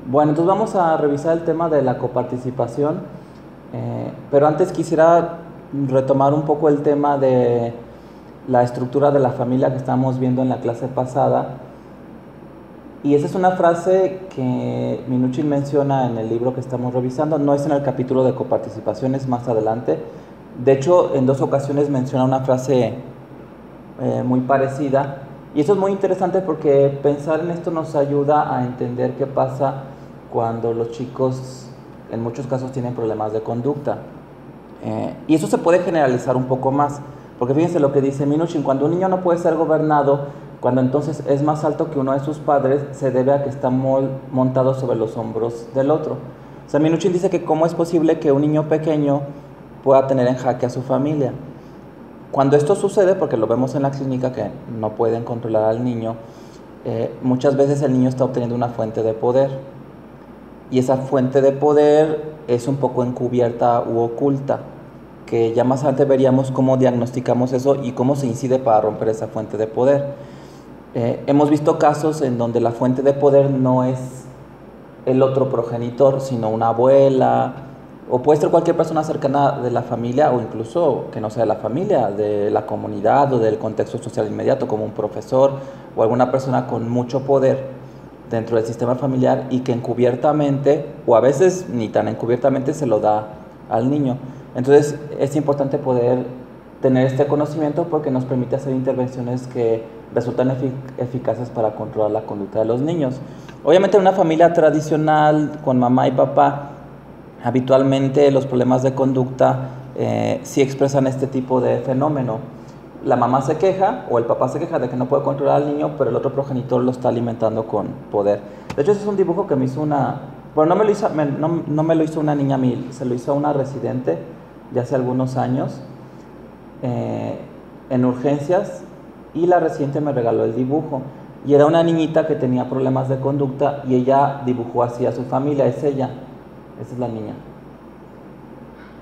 Bueno, entonces vamos a revisar el tema de la coparticipación, pero antes quisiera retomar un poco el tema de la estructura de la familia que estábamos viendo en la clase pasada. Y esa es una frase que Minuchin menciona en el libro que estamos revisando, no es en el capítulo de coparticipación, es más adelante. De hecho, en 2 ocasiones menciona una frase muy parecida. Y eso es muy interesante porque pensar en esto nos ayuda a entender qué pasa cuando los chicos en muchos casos tienen problemas de conducta. Y eso se puede generalizar un poco más, porque fíjense lo que dice Minuchin: cuando un niño no puede ser gobernado, cuando entonces es más alto que uno de sus padres, se debe a que está montado sobre los hombros del otro. O sea, Minuchin dice que cómo es posible que un niño pequeño pueda tener en jaque a su familia. Cuando esto sucede, porque lo vemos en la clínica que no pueden controlar al niño, muchas veces el niño está obteniendo una fuente de poder. Y esa fuente de poder es un poco encubierta u oculta, que ya más adelante veríamos cómo diagnosticamos eso y cómo se incide para romper esa fuente de poder. Hemos visto casos en donde la fuente de poder no es el otro progenitor, sino una abuela, o puede ser cualquier persona cercana de la familia, o incluso que no sea de la familia, de la comunidad o del contexto social inmediato, como un profesor o alguna persona con mucho poder dentro del sistema familiar y que encubiertamente, o a veces ni tan encubiertamente, se lo da al niño. Entonces es importante poder tener este conocimiento porque nos permite hacer intervenciones que resultan eficaces para controlar la conducta de los niños. Obviamente en una familia tradicional con mamá y papá, habitualmente los problemas de conducta sí expresan este tipo de fenómeno. La mamá se queja o el papá se queja de que no puede controlar al niño, pero el otro progenitor lo está alimentando con poder. De hecho, ese es un dibujo que me hizo una... Bueno, no me lo hizo una niña a mí, se lo hizo una residente de hace algunos años en urgencias, y la residente me regaló el dibujo. Y era una niñita que tenía problemas de conducta y ella dibujó así a su familia, es ella. Esa es la niña.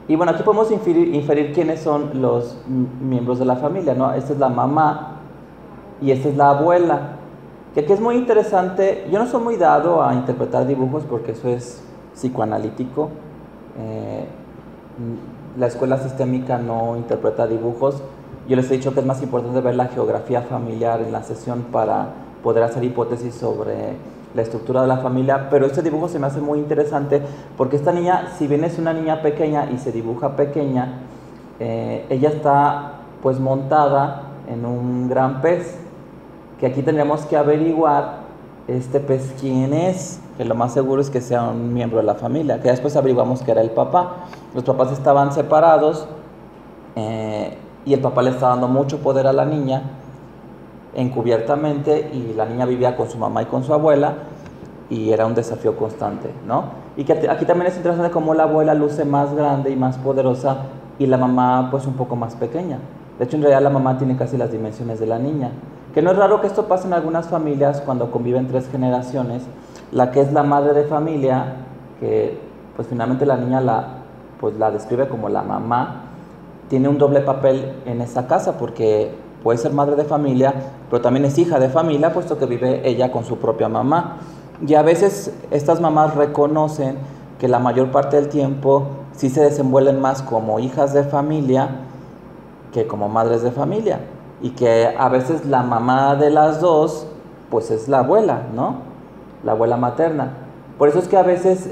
Y bueno, aquí podemos inferir quiénes son los miembros de la familia, ¿no? Esta es la mamá y esta es la abuela. Que aquí es muy interesante. Yo no soy muy dado a interpretar dibujos porque eso es psicoanalítico. La escuela sistémica no interpreta dibujos. Yo les he dicho que es más importante ver la geografía familiar en la sesión para poder hacer hipótesis sobre la estructura de la familia, pero este dibujo se me hace muy interesante porque esta niña, si bien es una niña pequeña y se dibuja pequeña, ella está pues montada en un gran pez, que aquí tendríamos que averiguar este pez quién es, que lo más seguro es que sea un miembro de la familia, que después averiguamos que era el papá. Los papás estaban separados y el papá le está dando mucho poder a la niña encubiertamente, y la niña vivía con su mamá y con su abuela y era un desafío constante, ¿no? Y que aquí también es interesante cómo la abuela luce más grande y más poderosa y la mamá pues un poco más pequeña. De hecho, en realidad la mamá tiene casi las dimensiones de la niña, que no es raro que esto pase en algunas familias cuando conviven 3 generaciones. La que es la madre de familia, que pues finalmente la niña pues la describe como la mamá, tiene un doble papel en esa casa porque puede ser madre de familia, pero también es hija de familia, puesto que vive ella con su propia mamá. Y a veces estas mamás reconocen que la mayor parte del tiempo sí se desenvuelven más como hijas de familia que como madres de familia. Y que a veces la mamá de las dos, pues es la abuela, ¿no? La abuela materna. Por eso es que a veces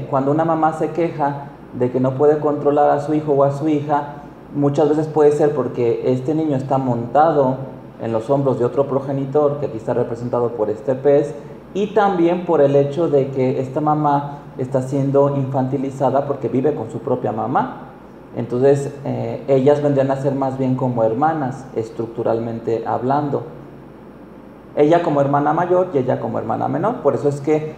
cuando una mamá se queja de que no puede controlar a su hijo o a su hija, muchas veces puede ser porque este niño está montado en los hombros de otro progenitor, que aquí está representado por este pez, y también por el hecho de que esta mamá está siendo infantilizada porque vive con su propia mamá. Entonces ellas vendrían a ser más bien como hermanas, estructuralmente hablando. Ella como hermana mayor y ella como hermana menor. Por eso es que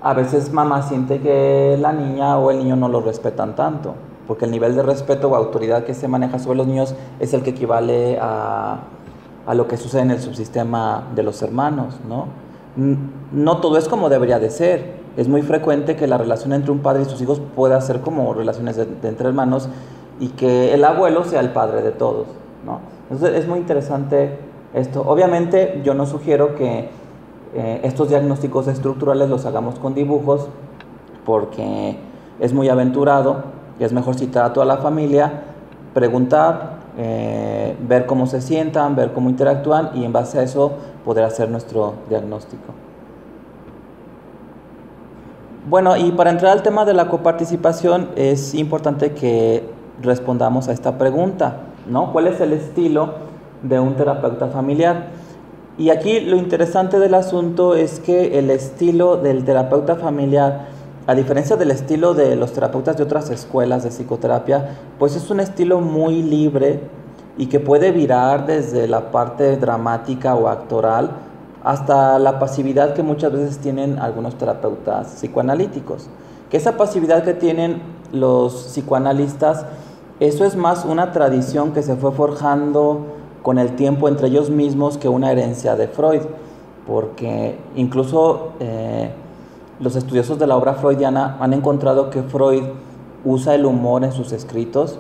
a veces mamá siente que la niña o el niño no lo respetan tanto, porque el nivel de respeto o autoridad que se maneja sobre los niños es el que equivale a lo que sucede en el subsistema de los hermanos, ¿no? No todo es como debería de ser. Es muy frecuente que la relación entre un padre y sus hijos pueda ser como relaciones de entre hermanos, y que el abuelo sea el padre de todos, ¿no? Entonces es muy interesante esto. Obviamente yo no sugiero que estos diagnósticos estructurales los hagamos con dibujos, porque es muy aventurado y es mejor citar a toda la familia, preguntar, ver cómo se sientan, ver cómo interactúan y en base a eso poder hacer nuestro diagnóstico. Bueno, y para entrar al tema de la coparticipación es importante que respondamos a esta pregunta, ¿no? ¿Cuál es el estilo de un terapeuta familiar? Y aquí lo interesante del asunto es que el estilo del terapeuta familiar, a diferencia del estilo de los terapeutas de otras escuelas de psicoterapia, pues es un estilo muy libre y que puede virar desde la parte dramática o actoral hasta la pasividad que muchas veces tienen algunos terapeutas psicoanalíticos. Que esa pasividad que tienen los psicoanalistas, eso es más una tradición que se fue forjando con el tiempo entre ellos mismos que una herencia de Freud, porque incluso los estudiosos de la obra freudiana han encontrado que Freud usa el humor en sus escritos.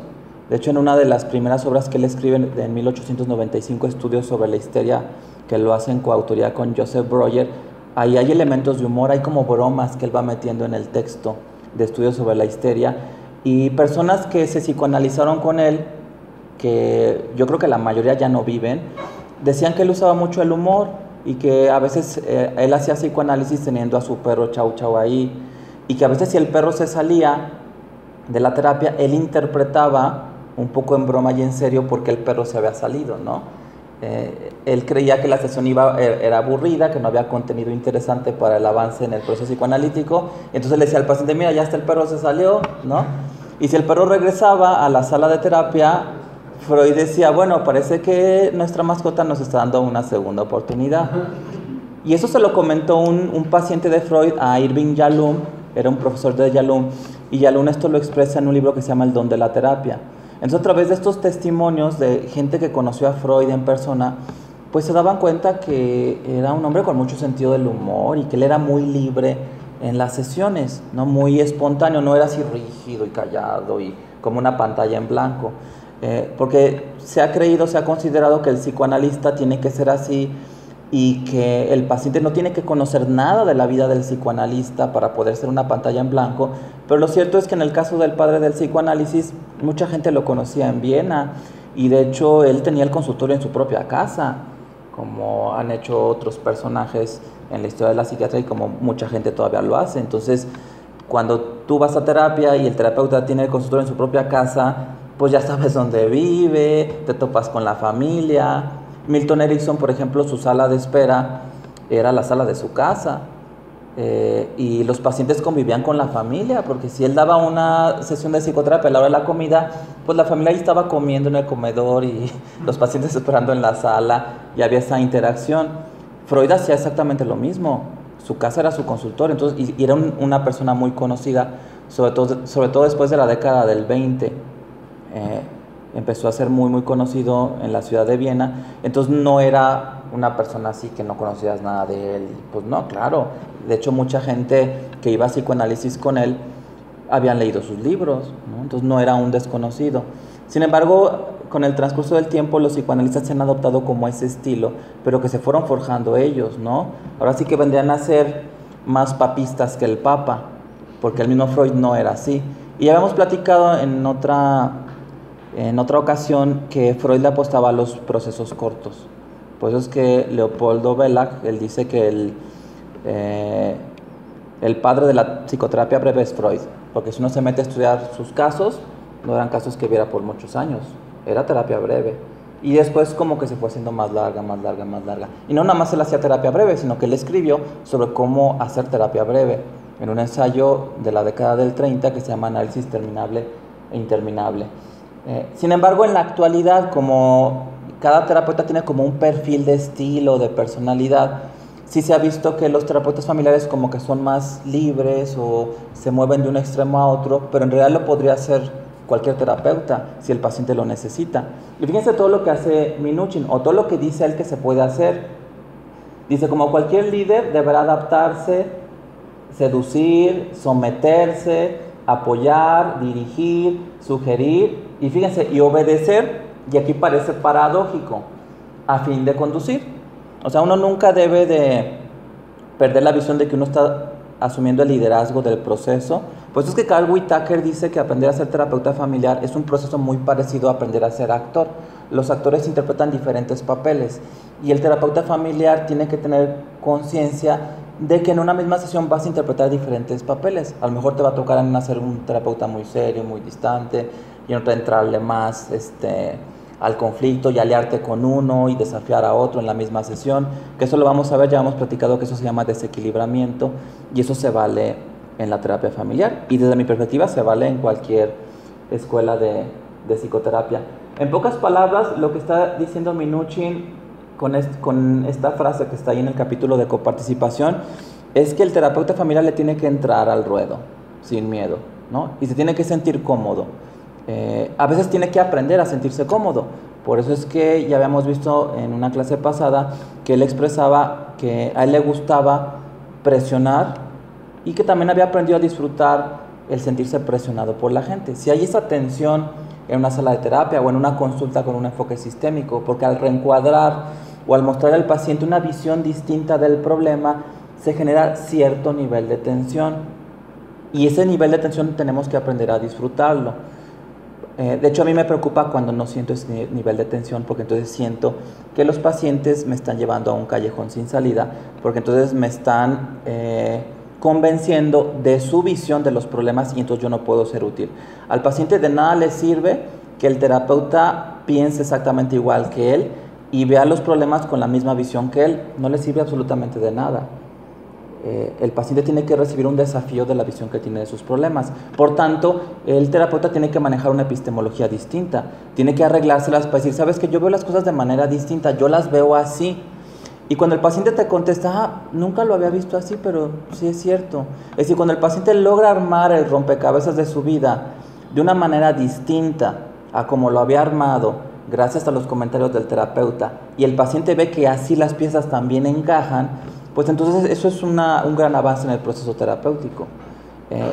De hecho, en una de las primeras obras que él escribe en 1895, Estudios sobre la histeria, que lo hace en coautoría con Joseph Breuer, ahí hay elementos de humor, hay como bromas que él va metiendo en el texto de Estudios sobre la histeria, y personas que se psicoanalizaron con él, que yo creo que la mayoría ya no viven, decían que él usaba mucho el humor y que a veces él hacía psicoanálisis teniendo a su perro Chau Chau ahí, y que a veces si el perro se salía de la terapia, él interpretaba un poco en broma y en serio porque el perro se había salido, ¿no? Él creía que la sesión era aburrida, que no había contenido interesante para el avance en el proceso psicoanalítico, entonces le decía al paciente, mira, ya hasta el perro se salió, ¿no? Y si el perro regresaba a la sala de terapia, Freud decía, bueno, parece que nuestra mascota nos está dando una segunda oportunidad. Y eso se lo comentó un paciente de Freud a Irving Yalom, era un profesor de Yalom, y Yalom esto lo expresa en un libro que se llama El don de la terapia. Entonces, a través de estos testimonios de gente que conoció a Freud en persona, pues se daban cuenta que era un hombre con mucho sentido del humor y que él era muy libre en las sesiones, ¿no? Muy espontáneo, no era así rígido y callado y como una pantalla en blanco. Porque se ha creído, se ha considerado que el psicoanalista tiene que ser así y que el paciente no tiene que conocer nada de la vida del psicoanalista para poder ser una pantalla en blanco, pero lo cierto es que en el caso del padre del psicoanálisis, mucha gente lo conocía en Viena y de hecho él tenía el consultorio en su propia casa, como han hecho otros personajes en la historia de la psiquiatría y como mucha gente todavía lo hace. Entonces, cuando tú vas a terapia y el terapeuta tiene el consultorio en su propia casa, pues ya sabes dónde vive, te topas con la familia. Milton Erickson, por ejemplo, su sala de espera era la sala de su casa y los pacientes convivían con la familia, porque si él daba una sesión de psicoterapia a la hora de la comida, pues la familia ahí estaba comiendo en el comedor y los pacientes esperando en la sala y había esa interacción. Freud hacía exactamente lo mismo, su casa era su consultorio, entonces, y era una persona muy conocida, sobre todo después de la década del 20. Empezó a ser muy muy conocido en la ciudad de Viena, entonces no era una persona así que no conocías nada de él, pues no, claro, de hecho mucha gente que iba a psicoanálisis con él habían leído sus libros, ¿no? Entonces no era un desconocido. Sin embargo, con el transcurso del tiempo los psicoanalistas se han adoptado como ese estilo, pero que se fueron forjando ellos, ¿no? Ahora sí que vendrían a ser más papistas que el Papa, porque el mismo Freud no era así. Y ya habíamos platicado en otra ocasión que Freud le apostaba a los procesos cortos. Por eso es que Leopoldo Bellac, él dice que el padre de la psicoterapia breve es Freud, porque si uno se mete a estudiar sus casos, no eran casos que viera por muchos años, era terapia breve. Y después como que se fue haciendo más larga, más larga, más larga. Y no nada más él hacía terapia breve, sino que él escribió sobre cómo hacer terapia breve en un ensayo de la década del 30 que se llama Análisis terminable e interminable. Sin embargo, en la actualidad, como cada terapeuta tiene como un perfil de estilo, de personalidad, sí se ha visto que los terapeutas familiares como que son más libres o se mueven de un extremo a otro, pero en realidad lo podría hacer cualquier terapeuta si el paciente lo necesita. Y fíjense todo lo que hace Minuchin, o todo lo que dice él que se puede hacer. Dice, como cualquier líder deberá adaptarse, seducir, someterse, apoyar, dirigir, sugerir y fíjense, y obedecer, y aquí parece paradójico, a fin de conducir. O sea, uno nunca debe de perder la visión de que uno está asumiendo el liderazgo del proceso. Por eso es que Carl Whitaker dice que aprender a ser terapeuta familiar es un proceso muy parecido a aprender a ser actor. Los actores interpretan diferentes papeles y el terapeuta familiar tiene que tener conciencia de que en una misma sesión vas a interpretar diferentes papeles. A lo mejor te va a tocar en una ser un terapeuta muy serio, muy distante, y en otra entrarle más al conflicto y aliarte con uno y desafiar a otro en la misma sesión, que eso lo vamos a ver, ya hemos platicado que eso se llama desequilibramiento y eso se vale en la terapia familiar y desde mi perspectiva se vale en cualquier escuela de psicoterapia. En pocas palabras, lo que está diciendo Minuchin con esta frase que está ahí en el capítulo de coparticipación es que el terapeuta familiar le tiene que entrar al ruedo sin miedo, ¿no? Y se tiene que sentir cómodo. A veces tiene que aprender a sentirse cómodo. Por eso es que ya habíamos visto en una clase pasada que él expresaba que a él le gustaba presionar y que también había aprendido a disfrutar el sentirse presionado por la gente. Si hay esa tensión en una sala de terapia o en una consulta con un enfoque sistémico, porque al reencuadrar o al mostrar al paciente una visión distinta del problema, se genera cierto nivel de tensión. Y ese nivel de tensión tenemos que aprender a disfrutarlo. De hecho, a mí me preocupa cuando no siento ese nivel de tensión, porque entonces siento que los pacientes me están llevando a un callejón sin salida, porque entonces me están convenciendo de su visión de los problemas y entonces yo no puedo ser útil. Al paciente de nada le sirve que el terapeuta piense exactamente igual que él y vea los problemas con la misma visión que él. No le sirve absolutamente de nada. El paciente tiene que recibir un desafío de la visión que tiene de sus problemas. Por tanto, el terapeuta tiene que manejar una epistemología distinta. Tiene que arreglárselas para decir, sabes que yo veo las cosas de manera distinta, yo las veo así. Y cuando el paciente te contesta, nunca lo había visto así, pero sí es cierto. Es decir, cuando el paciente logra armar el rompecabezas de su vida de una manera distinta a como lo había armado, gracias a los comentarios del terapeuta, y el paciente ve que así las piezas también encajan, pues entonces eso es un gran avance en el proceso terapéutico.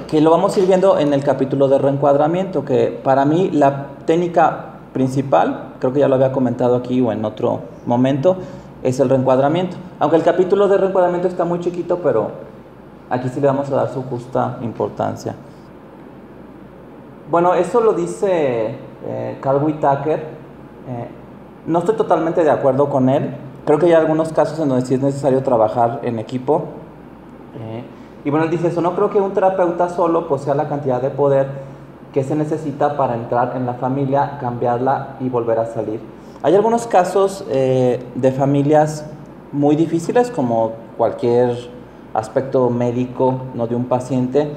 Que lo vamos a ir viendo en el capítulo de reencuadramiento, que para mí la técnica principal, creo que ya lo había comentado aquí o en otro momento, es el reencuadramiento. Aunque el capítulo de reencuadramiento está muy chiquito, pero aquí sí le vamos a dar su justa importancia. Bueno, eso lo dice Carl Whitaker. No estoy totalmente de acuerdo con él. Creo que hay algunos casos en donde sí es necesario trabajar en equipo. Y bueno, él dice eso, no creo que un terapeuta solo posea la cantidad de poder que se necesita para entrar en la familia, cambiarla y volver a salir. Hay algunos casos de familias muy difíciles, como cualquier aspecto médico, ¿no?, de un paciente,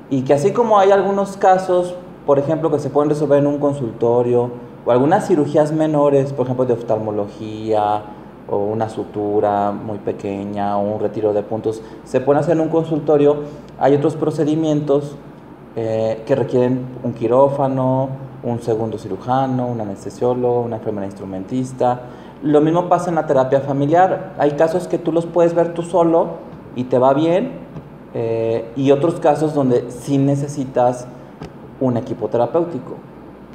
y que así como hay algunos casos, por ejemplo, que se pueden resolver en un consultorio, o algunas cirugías menores, por ejemplo, de oftalmología, o una sutura muy pequeña, o un retiro de puntos, se pueden hacer en un consultorio. Hay otros procedimientos que requieren un quirófano, un segundo cirujano, un anestesiólogo, una enfermera instrumentista. Lo mismo pasa en la terapia familiar. Hay casos que tú los puedes ver tú solo y te va bien, y otros casos donde sí necesitas un equipo terapéutico,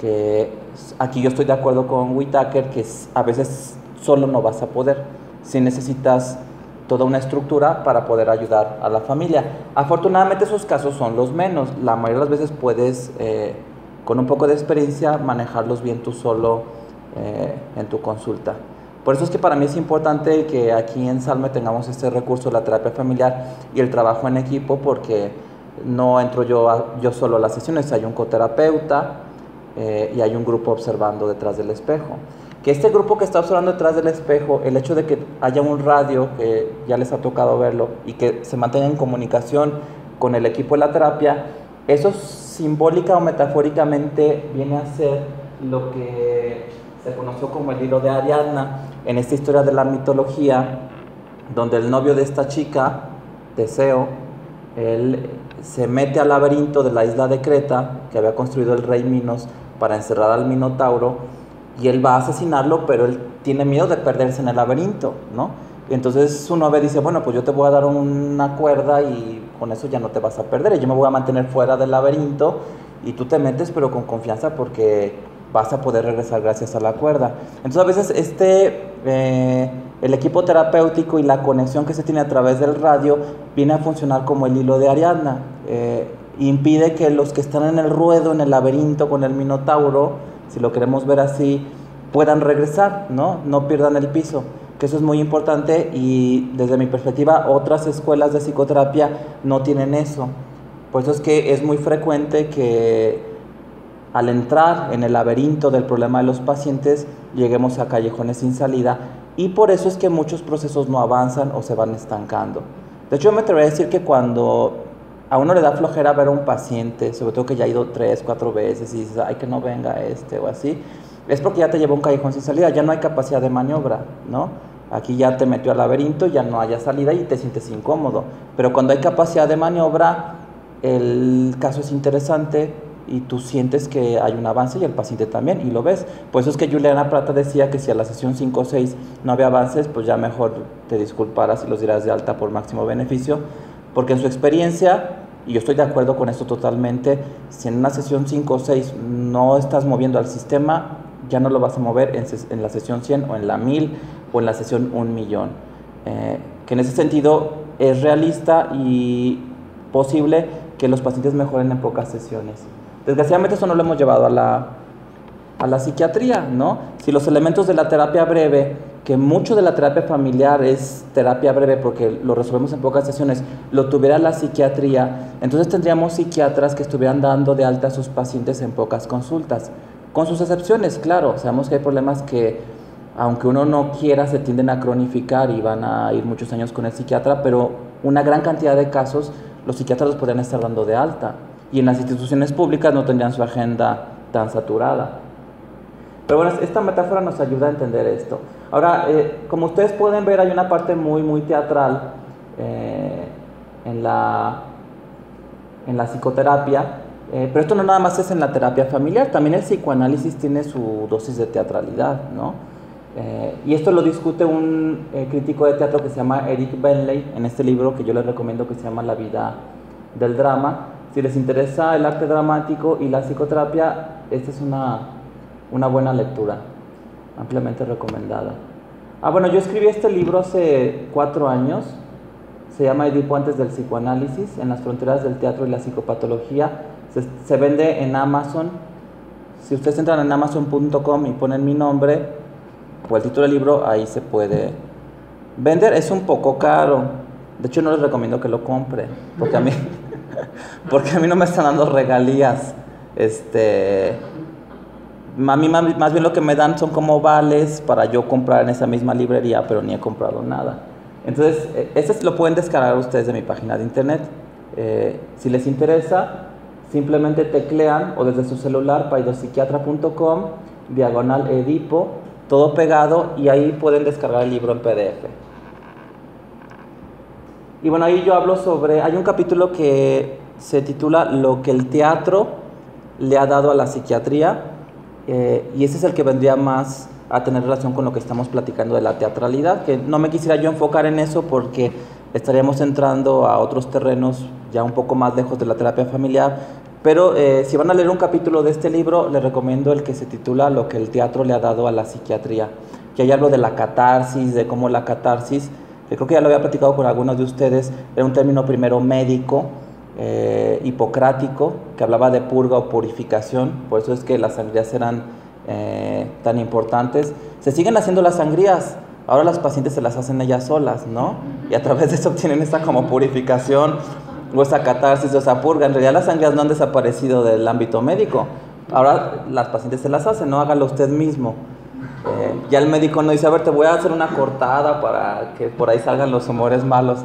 que aquí yo estoy de acuerdo con Whitaker, que a veces solo no vas a poder, si necesitas toda una estructura para poder ayudar a la familia. Afortunadamente esos casos son los menos, la mayoría de las veces puedes con un poco de experiencia manejarlos bien tú solo en tu consulta. Por eso es que para mí es importante que aquí en Salme tengamos este recurso de la terapia familiar y el trabajo en equipo, porque no entro yo solo a las sesiones, hay un coterapeuta y hay un grupo observando detrás del espejo. Que este grupo que está observando detrás del espejo, el hecho de que haya un radio, que ya les ha tocado verlo, y que se mantenga en comunicación con el equipo de la terapia, eso simbólica o metafóricamente viene a ser lo que se conoció como el hilo de Ariadna en esta historia de la mitología, donde el novio de esta chica, Teseo, él se mete al laberinto de la isla de Creta, que había construido el rey Minos para encerrar al Minotauro, y él va a asesinarlo, pero él tiene miedo de perderse en el laberinto, ¿no? Y entonces su novia dice, bueno, pues yo te voy a dar una cuerda y con eso ya no te vas a perder, y yo me voy a mantener fuera del laberinto y tú te metes pero con confianza, porque vas a poder regresar gracias a la cuerda. Entonces a veces el equipo terapéutico y la conexión que se tiene a través del radio viene a funcionar como el hilo de Ariadna. Impide que los que están en el ruedo, en el laberinto con el Minotauro, si lo queremos ver así, puedan regresar, no pierdan el piso, que eso es muy importante. Y desde mi perspectiva otras escuelas de psicoterapia no tienen eso. Por eso es que es muy frecuente que al entrar en el laberinto del problema de los pacientes lleguemos a callejones sin salida, y por eso es que muchos procesos no avanzan o se van estancando. De hecho, yo me atrevería a decir que cuando a uno le da flojera ver a un paciente, sobre todo que ya ha ido 3, 4 veces y dices, ay, que no venga o así, es porque ya te llevó a un callejón sin salida, ya no hay capacidad de maniobra, ¿no? Aquí ya te metió al laberinto, ya no haya salida y te sientes incómodo. Pero cuando hay capacidad de maniobra, el caso es interesante y tú sientes que hay un avance y el paciente también, y lo ves. Por eso es que Juliana Prata decía que si a la sesión 5 o 6 no había avances, pues ya mejor te disculparas y los dirás de alta por máximo beneficio, porque en su experiencia, y yo estoy de acuerdo con esto totalmente, si en una sesión 5 o 6 no estás moviendo al sistema, ya no lo vas a mover en la sesión 100 o en la 1000 o en la sesión 1.000.000. Que en ese sentido es realista y posible que los pacientes mejoren en pocas sesiones. Desgraciadamente eso no lo hemos llevado a la psiquiatría, ¿no? Si los elementos de la terapia breve, que mucho de la terapia familiar es terapia breve porque lo resolvemos en pocas sesiones, lo tuviera la psiquiatría, entonces tendríamos psiquiatras que estuvieran dando de alta a sus pacientes en pocas consultas. Con sus excepciones, claro, sabemos que hay problemas que, aunque uno no quiera, se tienden a cronificar y van a ir muchos años con el psiquiatra, pero una gran cantidad de casos los psiquiatras los podrían estar dando de alta, y en las instituciones públicas no tendrían su agenda tan saturada. Pero bueno, esta metáfora nos ayuda a entender esto. Ahora, como ustedes pueden ver, hay una parte muy, muy teatral en la psicoterapia, pero esto no nada más es en la terapia familiar, también el psicoanálisis tiene su dosis de teatralidad, ¿no? Y esto lo discute un crítico de teatro que se llama Eric Benley en este libro que yo les recomiendo, que se llama La vida del drama. Si les interesa el arte dramático y la psicoterapia, esta es una buena lectura, ampliamente recomendada. Bueno, yo escribí este libro hace 4 años, se llama Edipo antes del psicoanálisis, en las fronteras del teatro y la psicopatología. Se vende en Amazon. Si ustedes entran en amazon.com y ponen mi nombre o el título del libro, ahí se puede vender. Es un poco caro, de hecho no les recomiendo que lo compren, porque a mí no me están dando regalías. A mí más bien lo que me dan son como vales para yo comprar en esa misma librería, pero ni he comprado nada. Entonces, ese lo pueden descargar ustedes de mi página de internet. Si les interesa, simplemente teclean o desde su celular paidopsiquiatra.com/Edipo, todo pegado, y ahí pueden descargar el libro en PDF. Y bueno, ahí yo hablo sobre, hay un capítulo que se titula Lo que el teatro le ha dado a la psiquiatría, y ese es el que vendría más a tener relación con lo que estamos platicando de la teatralidad, que no me quisiera yo enfocar en eso porque estaríamos entrando a otros terrenos ya un poco más lejos de la terapia familiar, pero si van a leer un capítulo de este libro, les recomiendo el que se titula Lo que el teatro le ha dado a la psiquiatría, que ahí hablo de la catarsis, de cómo la catarsis, que creo que ya lo había platicado con algunos de ustedes, era un término primero médico, hipocrático, que hablaba de purga o purificación. Por eso es que las sangrías eran tan importantes. Se siguen haciendo las sangrías, ahora las pacientes se las hacen ellas solas, ¿no? Y a través de eso obtienen esta como purificación o esa catarsis o esa purga. En realidad las sangrías no han desaparecido del ámbito médico, ahora las pacientes se las hacen, no, hágalo usted mismo. Ya el médico no dice, a ver, te voy a hacer una cortada para que por ahí salgan los humores malos.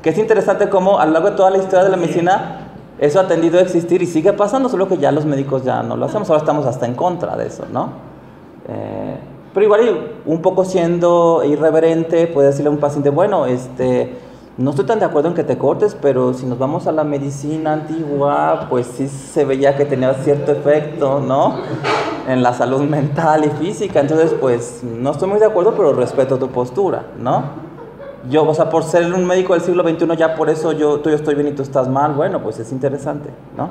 Que es interesante cómo a lo largo de toda la historia de la medicina eso ha tendido a existir y sigue pasando, solo que ya los médicos ya no lo hacemos, ahora estamos hasta en contra de eso, ¿no? Pero igual, un poco siendo irreverente, puede decirle a un paciente, bueno, no estoy tan de acuerdo en que te cortes, pero si nos vamos a la medicina antigua, pues sí se veía que tenía cierto efecto, ¿no? En la salud mental y física, entonces pues no estoy muy de acuerdo, pero respeto tu postura, ¿no? Yo, o sea, por ser un médico del siglo XXI, ya por eso tú estoy bien y tú estás mal, bueno, pues es interesante, ¿no?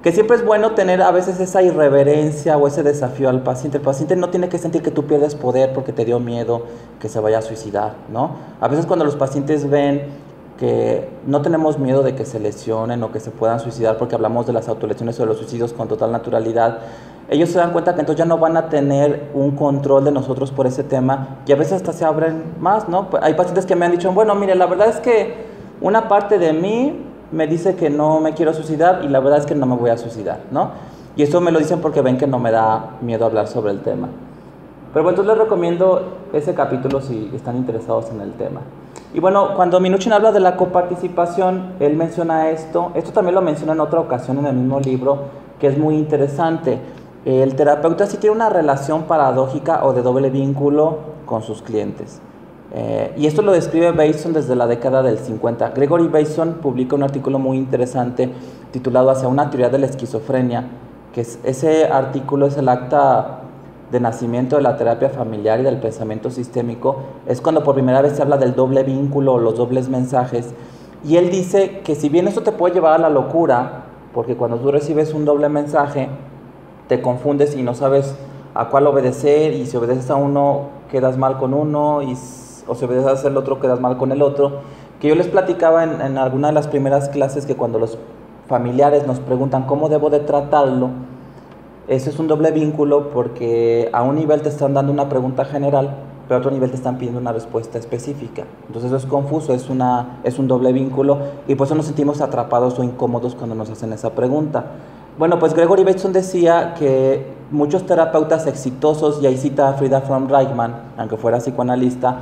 que siempre es bueno tener a veces esa irreverencia o ese desafío al paciente. El paciente no tiene que sentir que tú pierdes poder porque te dio miedo que se vaya a suicidar, ¿no? A veces cuando los pacientes ven que no tenemos miedo de que se lesionen o que se puedan suicidar porque hablamos de las autolesiones o de los suicidios con total naturalidad, ellos se dan cuenta que entonces ya no van a tener un control de nosotros por ese tema y a veces hasta se abren más, ¿no? Hay pacientes que me han dicho, bueno, mire, la verdad es que una parte de mí me dice que no me quiero suicidar y la verdad es que no me voy a suicidar, ¿no? Y eso me lo dicen porque ven que no me da miedo hablar sobre el tema. Pero bueno, entonces les recomiendo ese capítulo si están interesados en el tema. Y bueno, cuando Minuchin habla de la coparticipación, él menciona esto también lo menciona en otra ocasión en el mismo libro, que es muy interesante. El terapeuta sí tiene una relación paradójica o de doble vínculo con sus clientes. Y esto lo describe Bateson desde la década del 50. Gregory Bateson publica un artículo muy interesante titulado Hacia una teoría de la esquizofrenia, que ese artículo es el acta de nacimiento de la terapia familiar y del pensamiento sistémico. Es cuando por primera vez se habla del doble vínculo o los dobles mensajes. Y él dice que si bien eso te puede llevar a la locura, porque cuando tú recibes un doble mensaje, te confundes y no sabes a cuál obedecer, y si obedeces a uno, quedas mal con uno, o si obedeces al otro, quedas mal con el otro. Que yo les platicaba en alguna de las primeras clases que cuando los familiares nos preguntan cómo debo de tratarlo, eso es un doble vínculo porque a un nivel te están dando una pregunta general, pero a otro nivel te están pidiendo una respuesta específica. Entonces eso es confuso, es un doble vínculo y por eso nos sentimos atrapados o incómodos cuando nos hacen esa pregunta. Bueno, pues Gregory Bateson decía que muchos terapeutas exitosos, y ahí cita a Frida von Reichmann, aunque fuera psicoanalista,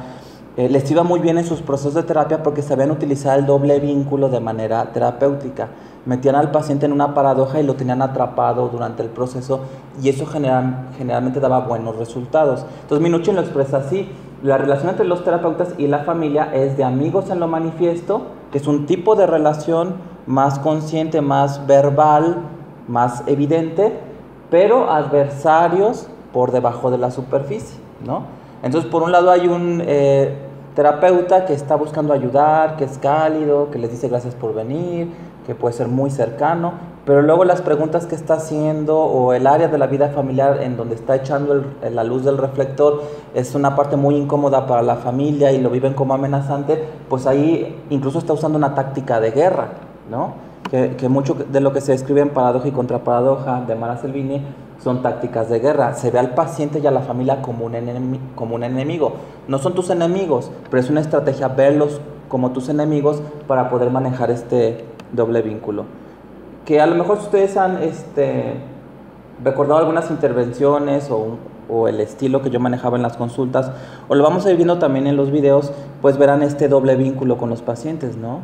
les iba muy bien en sus procesos de terapia porque sabían utilizar el doble vínculo de manera terapéutica. Metían al paciente en una paradoja y lo tenían atrapado durante el proceso y eso generalmente daba buenos resultados. Entonces Minuchin lo expresa así: la relación entre los terapeutas y la familia es de amigos en lo manifiesto, que es un tipo de relación más consciente, más verbal, más evidente, pero adversarios por debajo de la superficie, ¿no? Entonces, por un lado hay un terapeuta que está buscando ayudar, que es cálido, que les dice gracias por venir, que puede ser muy cercano, pero luego las preguntas que está haciendo o el área de la vida familiar en donde está echando la luz del reflector es una parte muy incómoda para la familia y lo viven como amenazante, pues ahí incluso está usando una táctica de guerra, ¿no? Que mucho de lo que se escribe en Paradoja y Contraparadoja de Mara Selvini son tácticas de guerra. Se ve al paciente y a la familia como un enemigo. No son tus enemigos, pero es una estrategia verlos como tus enemigos para poder manejar este doble vínculo. Que a lo mejor si ustedes han recordado algunas intervenciones o el estilo que yo manejaba en las consultas, o lo vamos a ir viendo también en los videos, pues verán este doble vínculo con los pacientes, ¿no?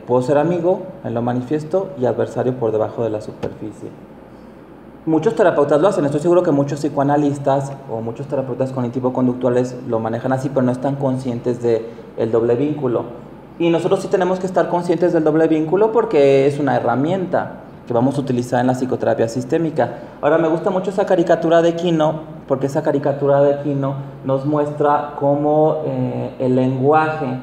Puedo ser amigo en lo manifiesto y adversario por debajo de la superficie. Muchos terapeutas lo hacen, estoy seguro que muchos psicoanalistas o muchos terapeutas cognitivo-conductuales lo manejan así, pero no están conscientes del doble vínculo. Y nosotros sí tenemos que estar conscientes del doble vínculo porque es una herramienta que vamos a utilizar en la psicoterapia sistémica. Ahora, me gusta mucho esa caricatura de Quino, porque esa caricatura de Quino nos muestra cómo el lenguaje,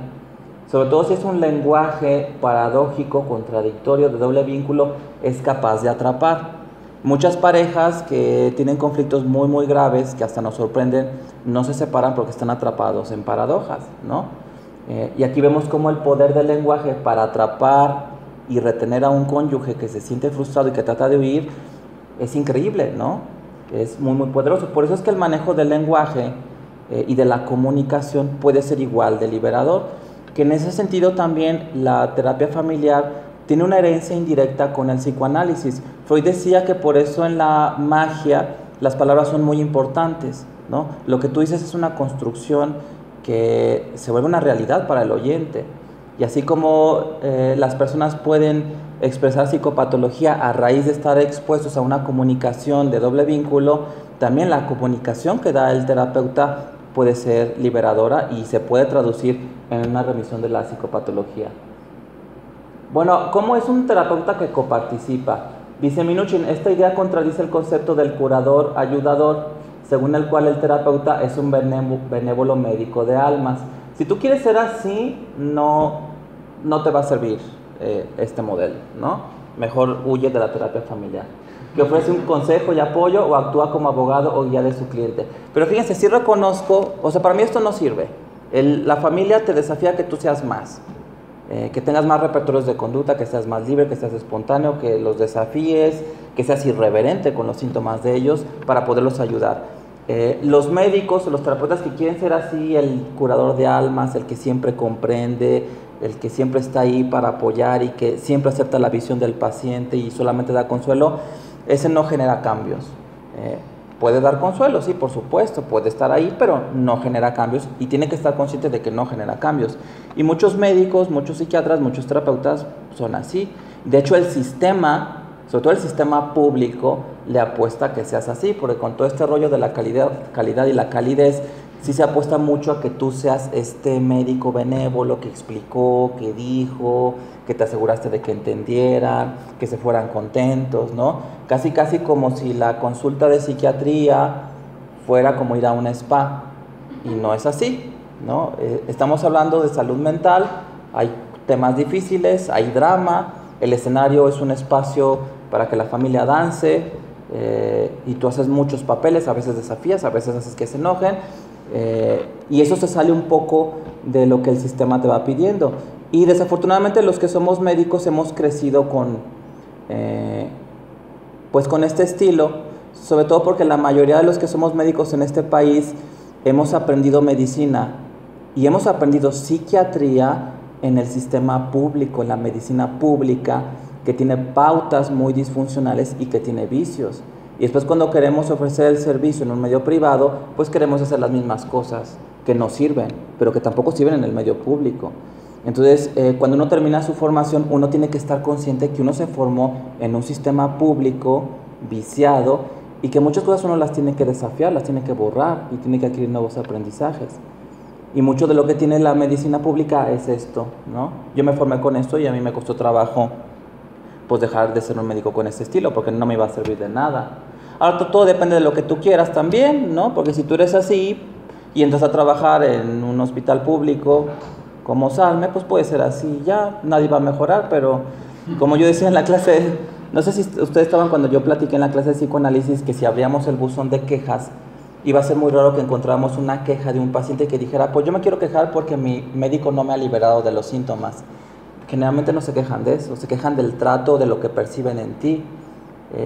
sobre todo si es un lenguaje paradójico, contradictorio, de doble vínculo, es capaz de atrapar. Muchas parejas que tienen conflictos muy muy graves, que hasta nos sorprenden, no se separan porque están atrapados en paradojas, ¿no? Y aquí vemos cómo el poder del lenguaje para atrapar y retener a un cónyuge que se siente frustrado y que trata de huir es increíble, ¿no? Es muy muy poderoso. Por eso es que el manejo del lenguaje y de la comunicación puede ser igual de liberador. Que en ese sentido también la terapia familiar tiene una herencia indirecta con el psicoanálisis. Freud decía que por eso en la magia las palabras son muy importantes, ¿no? Lo que tú dices es una construcción que se vuelve una realidad para el oyente. Y así como las personas pueden expresar psicopatología a raíz de estar expuestos a una comunicación de doble vínculo, también la comunicación que da el terapeuta puede ser liberadora y se puede traducir en una remisión de la psicopatología. Bueno, ¿cómo es un terapeuta que coparticipa? Dice Minuchin, esta idea contradice el concepto del curador-ayudador, según el cual el terapeuta es un benévolo médico de almas. Si tú quieres ser así, no te va a servir este modelo, ¿no? mejor huye de la terapia familiar, que ofrece un consejo y apoyo o actúa como abogado o guía de su cliente. Pero fíjense, sí reconozco, o sea, para mí esto no sirve. La familia te desafía a que tú seas más, que tengas más repertorios de conducta, que seas más libre, que seas espontáneo, que los desafíes, que seas irreverente con los síntomas de ellos para poderlos ayudar. Los médicos, los terapeutas que quieren ser así, el curador de almas, el que siempre comprende, el que siempre está ahí para apoyar y que siempre acepta la visión del paciente y solamente da consuelo, ese no genera cambios. Puede dar consuelo, sí, por supuesto, puede estar ahí, pero no genera cambios y tiene que estar consciente de que no genera cambios. Y muchos médicos, muchos psiquiatras, muchos terapeutas son así. De hecho, el sistema, sobre todo el sistema público, le apuesta a que seas así, porque con todo este rollo de la calidad y la calidez, sí se apuesta mucho a que tú seas este médico benévolo que explicó, que dijo, que te aseguraste de que entendieran, que se fueran contentos, ¿no? Casi como si la consulta de psiquiatría fuera como ir a un spa, y no es así, ¿no? Estamos hablando de salud mental, hay temas difíciles, hay drama, el escenario es un espacio para que la familia dance, y tú haces muchos papeles, a veces desafías, a veces haces que se enojen, y eso se sale un poco de lo que el sistema te va pidiendo. Y desafortunadamente los que somos médicos hemos crecido pues con este estilo, sobre todo porque la mayoría de los que somos médicos en este país hemos aprendido medicina y hemos aprendido psiquiatría en el sistema público, en la medicina pública, que tiene pautas muy disfuncionales y que tiene vicios. Y después cuando queremos ofrecer el servicio en un medio privado, pues queremos hacer las mismas cosas que no sirven, pero que tampoco sirven en el medio público. Entonces, cuando uno termina su formación, uno tiene que estar consciente que uno se formó en un sistema público viciado y que muchas cosas uno las tiene que desafiar, las tiene que borrar y tiene que adquirir nuevos aprendizajes. Y mucho de lo que tiene la medicina pública es esto, ¿no? Yo me formé con esto y a mí me costó trabajo pues dejar de ser un médico con ese estilo, porque no me iba a servir de nada. Ahora todo depende de lo que tú quieras también, ¿no? Porque si tú eres así y entras a trabajar en un hospital público como Salme, pues puede ser así, ya nadie va a mejorar, pero como yo decía en la clase, no sé si ustedes estaban cuando yo platiqué en la clase de psicoanálisis, que si abríamos el buzón de quejas, iba a ser muy raro que encontráramos una queja de un paciente que dijera, pues yo me quiero quejar porque mi médico no me ha liberado de los síntomas. Generalmente no se quejan de eso, se quejan del trato, de lo que perciben en ti,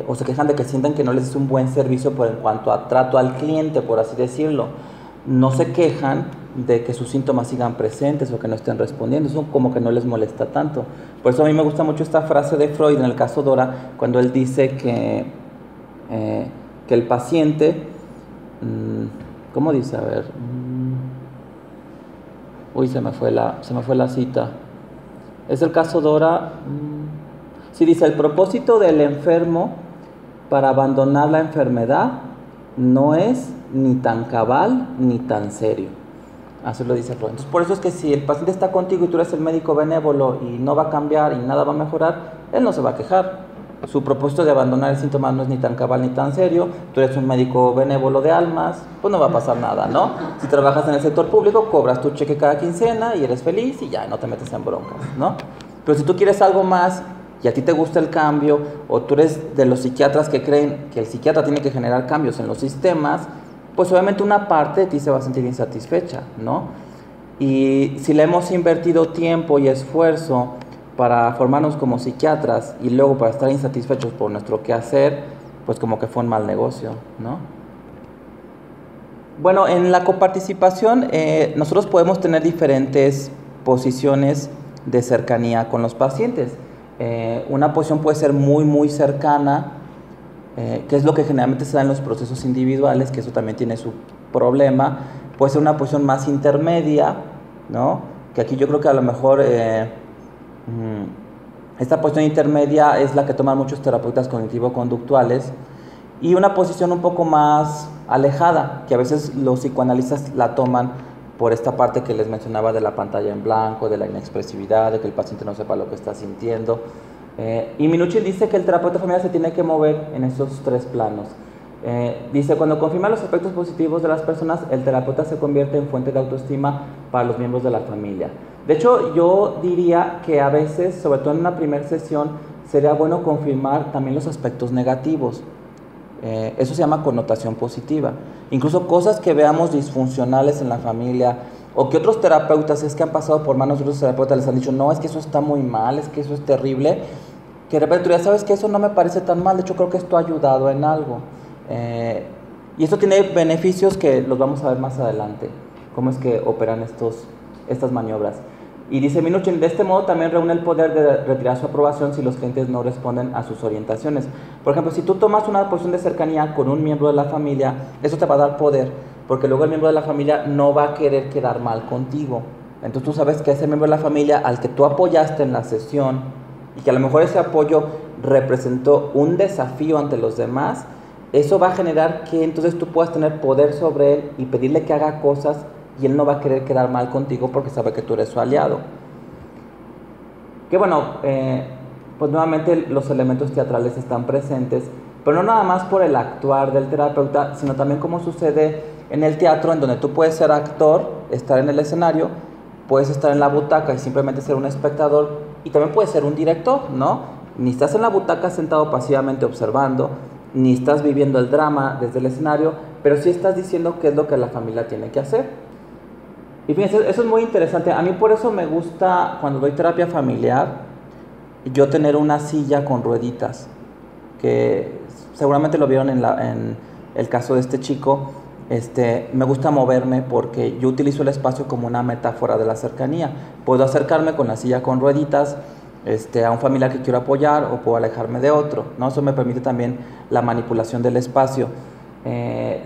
o se quejan de que sientan que no les es un buen servicio por en cuanto a trato al cliente, por así decirlo. No se quejan de que sus síntomas sigan presentes o que no estén respondiendo, eso como que no les molesta tanto. Por eso a mí me gusta mucho esta frase de Freud en el caso Dora, cuando él dice que el paciente, ¿cómo dice? A ver, uy, se me fue la cita. Es el caso Dora. Sí, dice, el propósito del enfermo para abandonar la enfermedad no es ni tan cabal ni tan serio. Así lo dice Freud. Entonces, por eso es que si el paciente está contigo y tú eres el médico benévolo y no va a cambiar y nada va a mejorar, él no se va a quejar. Su propósito de abandonar el síntoma no es ni tan cabal ni tan serio. Tú eres un médico benévolo de almas, pues no va a pasar nada, ¿no? Si trabajas en el sector público, cobras tu cheque cada quincena y eres feliz y ya, no te metes en broncas, ¿no? Pero si tú quieres algo más y a ti te gusta el cambio, o tú eres de los psiquiatras que creen que el psiquiatra tiene que generar cambios en los sistemas, pues obviamente una parte de ti se va a sentir insatisfecha, ¿no? Y si le hemos invertido tiempo y esfuerzo para formarnos como psiquiatras y luego para estar insatisfechos por nuestro quehacer, pues como que fue un mal negocio, ¿no? Bueno, en la coparticipación nosotros podemos tener diferentes posiciones de cercanía con los pacientes. Una posición puede ser muy cercana, que es lo que generalmente se da en los procesos individuales, que eso también tiene su problema. Puede ser una posición más intermedia, ¿no? Que aquí yo creo que a lo mejor esta posición intermedia es la que toman muchos terapeutas cognitivo-conductuales, y una posición un poco más alejada, que a veces los psicoanalistas la toman por esta parte que les mencionaba de la pantalla en blanco, de la inexpresividad, de que el paciente no sepa lo que está sintiendo. Y Minuchin dice que el terapeuta familiar se tiene que mover en esos tres planos. Dice, cuando confirma los aspectos positivos de las personas, el terapeuta se convierte en fuente de autoestima para los miembros de la familia. De hecho, yo diría que a veces, sobre todo en una primera sesión, sería bueno confirmar también los aspectos negativos. Eso se llama connotación positiva. Incluso cosas que veamos disfuncionales en la familia, o que otros terapeutas, es que han pasado por manos de otros terapeutas, les han dicho, no, es que eso está muy mal, es que eso es terrible, que de repente tú ya sabes que eso no me parece tan mal, de hecho creo que esto ha ayudado en algo. Y esto tiene beneficios que los vamos a ver más adelante, cómo es que operan estas maniobras. Y dice Minuchin, de este modo también reúne el poder de retirar su aprobación si los clientes no responden a sus orientaciones. Por ejemplo, si tú tomas una posición de cercanía con un miembro de la familia, eso te va a dar poder, porque luego el miembro de la familia no va a querer quedar mal contigo. Entonces tú sabes que ese miembro de la familia al que tú apoyaste en la sesión, y que a lo mejor ese apoyo representó un desafío ante los demás, eso va a generar que entonces tú puedas tener poder sobre él y pedirle que haga cosas, y él no va a querer quedar mal contigo porque sabe que tú eres su aliado. Que bueno, pues nuevamente los elementos teatrales están presentes, pero no nada más por el actuar del terapeuta, sino también como sucede en el teatro, en donde tú puedes ser actor, estar en el escenario, puedes estar en la butaca y simplemente ser un espectador, y también puedes ser un director, ¿no? Ni estás en la butaca sentado pasivamente observando, ni estás viviendo el drama desde el escenario, pero sí estás diciendo qué es lo que la familia tiene que hacer. Y fíjense, eso es muy interesante. A mí por eso me gusta, cuando doy terapia familiar, yo tener una silla con rueditas, que seguramente lo vieron en el caso de este chico. Me gusta moverme porque yo utilizo el espacio como una metáfora de la cercanía. Puedo acercarme con la silla con rueditas a un familiar que quiero apoyar, o puedo alejarme de otro, ¿no? Eso me permite también la manipulación del espacio.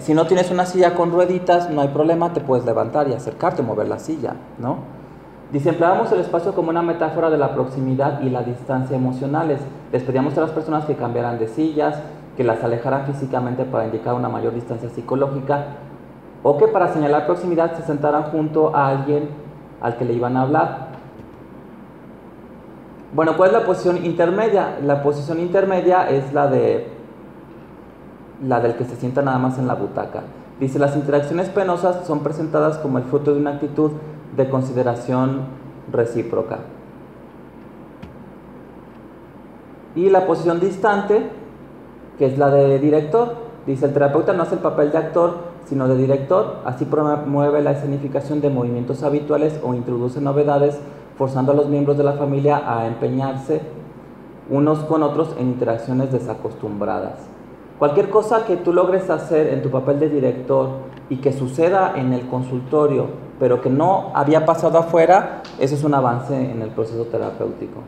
Si no tienes una silla con rueditas, no hay problema, te puedes levantar y acercarte, mover la silla, ¿no? Dice, empleamos el espacio como una metáfora de la proximidad y la distancia emocionales. Les pedíamos a las personas que cambiaran de sillas, que las alejaran físicamente para indicar una mayor distancia psicológica, o que para señalar proximidad se sentaran junto a alguien al que le iban a hablar. Bueno, ¿cuál es la posición intermedia? La posición intermedia es la del que se sienta nada más en la butaca. Dice, las interacciones penosas son presentadas como el fruto de una actitud de consideración recíproca. Y la posición distante, que es la de director, dice, el terapeuta no hace el papel de actor, sino de director, así promueve la escenificación de movimientos habituales o introduce novedades, forzando a los miembros de la familia a empeñarse unos con otros en interacciones desacostumbradas. Cualquier cosa que tú logres hacer en tu papel de director y que suceda en el consultorio, pero que no había pasado afuera, eso es un avance en el proceso terapéutico.